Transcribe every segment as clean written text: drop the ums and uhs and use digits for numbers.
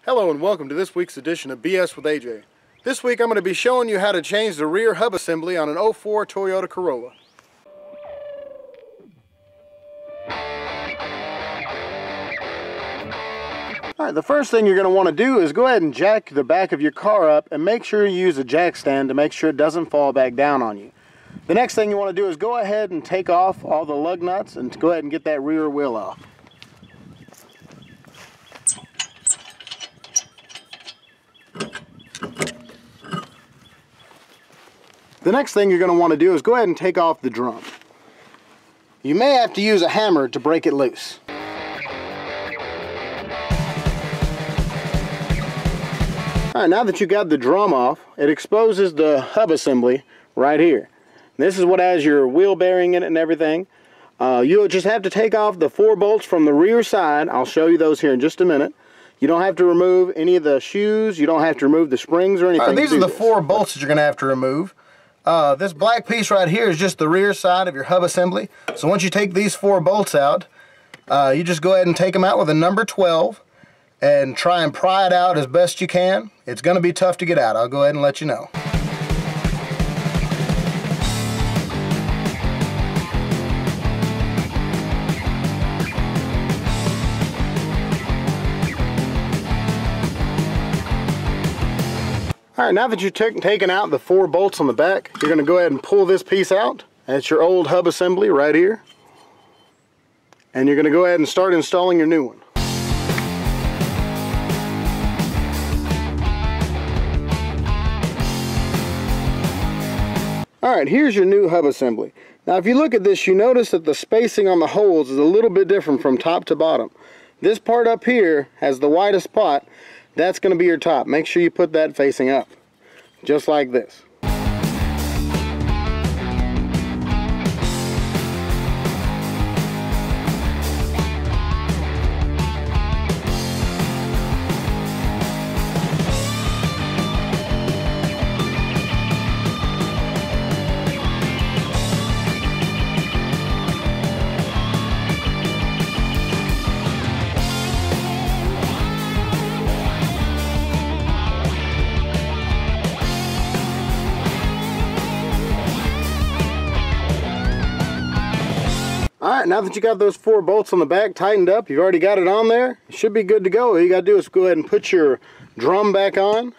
Hello and welcome to this week's edition of BS with AJ. This week I'm going to be showing you how to change the rear hub assembly on an 04 Toyota Corolla. Alright, the first thing you're going to want to do is go ahead and jack the back of your car up and make sure you use a jack stand to make sure it doesn't fall back down on you. The next thing you want to do is go ahead and take off all the lug nuts and go ahead and get that rear wheel off. The next thing you're going to want to do is go ahead and take off the drum. You may have to use a hammer to break it loose. Alright, now that you got the drum off, it exposes the hub assembly right here. This is what has your wheel bearing in it and everything. You'll just have to take off the 4 bolts from the rear side. I'll show you those here in just a minute. You don't have to remove any of the shoes. You don't have to remove the springs or anything. These are the 4 bolts that you're going to have to remove. This black piece right here is just the rear side of your hub assembly. So once you take these 4 bolts out, you just go ahead and take them out with a number 12 and try and pry it out as best you can. It's going to be tough to get out. I'll go ahead and let you know. Alright, now that you've taken out the 4 bolts on the back, you're going to go ahead and pull this piece out. That's your old hub assembly right here. And you're going to go ahead and start installing your new one. Alright, here's your new hub assembly. Now if you look at this, you notice that the spacing on the holes is a little bit different from top to bottom. This part up here has the widest spot. That's going to be your top. Make sure you put that facing up, just like this. Alright, now that you got those 4 bolts on the back tightened up, you've already got it on there, you should be good to go. All you got to do is go ahead and put your drum back on.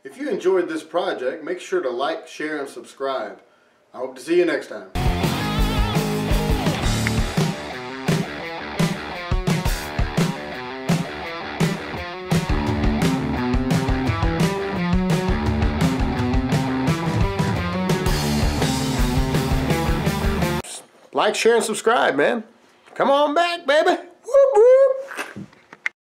If you enjoyed this project, make sure to like, share, and subscribe. I hope to see you next time. Like, share, and subscribe, man. Come on back, baby. Whoop, whoop.